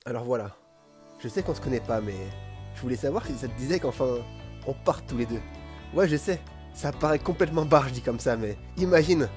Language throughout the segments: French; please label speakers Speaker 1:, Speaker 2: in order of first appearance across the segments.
Speaker 1: Alors voilà, je sais qu'on se connaît pas, mais je voulais savoir si ça te disait qu'enfin, on parte tous les deux. Ouais, je sais, ça paraît complètement barge dit comme ça, mais imagine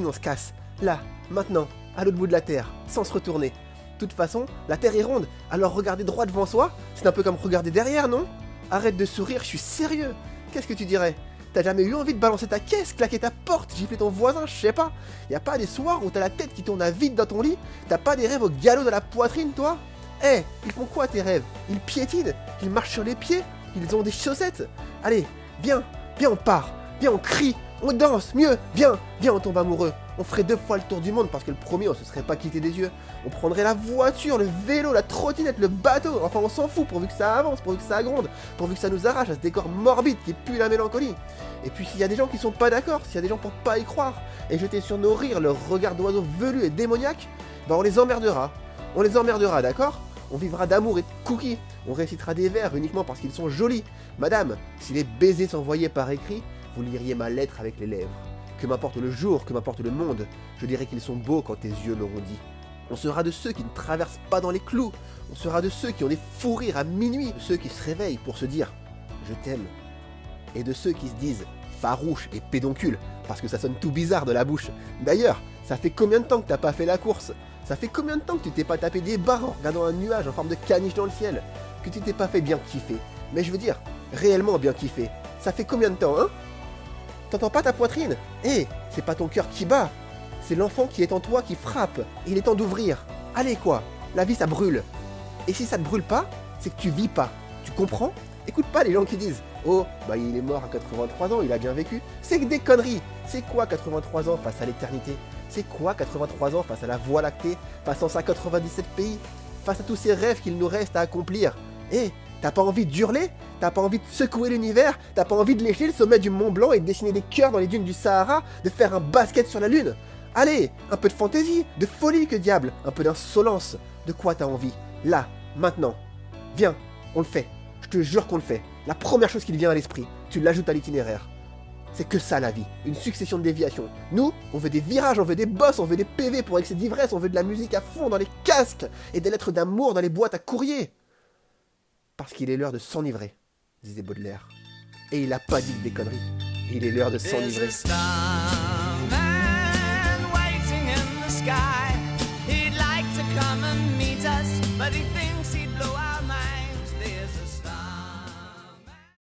Speaker 1: on se casse, là, maintenant, à l'autre bout de la Terre, sans se retourner. De toute façon, la Terre est ronde, alors regarder droit devant soi, c'est un peu comme regarder derrière, non? Arrête de sourire, je suis sérieux. Qu'est-ce que tu dirais? T'as jamais eu envie de balancer ta caisse, claquer ta porte, gifler ton voisin, je sais pas? Y a pas des soirs où t'as la tête qui tourne à vide dans ton lit? T'as pas des rêves au galop de la poitrine, toi? Eh, ils font quoi tes rêves? Ils piétinent? Ils marchent sur les pieds? Ils ont des chaussettes? Allez, viens, on part, viens, on crie, on danse, mieux, viens, on tombe amoureux. On ferait 2 fois le tour du monde parce que le premier on se serait pas quitté des yeux. On prendrait la voiture, le vélo, la trottinette, le bateau, enfin on s'en fout pourvu que ça avance, pourvu que ça gronde, pourvu que ça nous arrache à ce décor morbide qui pue la mélancolie. Et puis s'il y a des gens qui sont pas d'accord, s'il y a des gens pour pas y croire, et jeter sur nos rires leur regard d'oiseau velu et démoniaque, bah on les emmerdera. On les emmerdera, d'accord? On vivra d'amour et de cookies. On récitera des vers uniquement parce qu'ils sont jolis. Madame, si les baisers s'envoyaient par écrit, vous liriez ma lettre avec les lèvres. Que m'importe le jour, que m'importe le monde, je dirais qu'ils sont beaux quand tes yeux l'auront dit. On sera de ceux qui ne traversent pas dans les clous. On sera de ceux qui ont des fous rires à minuit, de ceux qui se réveillent pour se dire « je t'aime ». Et de ceux qui se disent farouche et pédoncule, parce que ça sonne tout bizarre de la bouche. D'ailleurs, ça fait combien de temps que t'as pas fait la course? Ça fait combien de temps que tu t'es pas tapé des barres en regardant un nuage en forme de caniche dans le ciel? Que tu t'es pas fait bien kiffer? Mais je veux dire, réellement bien kiffer. Ça fait combien de temps, hein? T'entends pas ta poitrine? Eh, c'est pas ton cœur qui bat. C'est l'enfant qui est en toi qui frappe. Et il est temps d'ouvrir. Allez quoi, la vie ça brûle. Et si ça te brûle pas, c'est que tu vis pas. Tu comprends? Écoute pas les gens qui disent « Oh, bah il est mort à 83 ans, il a bien vécu. » C'est que des conneries. C'est quoi 83 ans face à l'éternité? C'est quoi 83 ans face à la Voie lactée? Face à 197 pays? Face à tous ces rêves qu'il nous reste à accomplir? Eh, t'as pas envie d'hurler? T'as pas envie de secouer l'univers? T'as pas envie de lécher le sommet du Mont Blanc et de dessiner des cœurs dans les dunes du Sahara? De faire un basket sur la Lune? Allez, un peu de fantaisie, de folie que diable, un peu d'insolence. De quoi t'as envie? Là, maintenant. Viens, on le fait. Je te jure qu'on le fait. La première chose qui te vient à l'esprit, tu l'ajoutes à l'itinéraire. C'est que ça la vie, une succession de déviations. Nous, on veut des virages, on veut des bosses, on veut des PV pour excès d'ivresse, on veut de la musique à fond dans les casques et des lettres d'amour dans les boîtes à courrier. Parce qu'il est l'heure de s'enivrer, disait Baudelaire. Et il a pas dit des conneries. Il est l'heure de s'enivrer.
Speaker 2: He'd like to come and meet us, but he thinks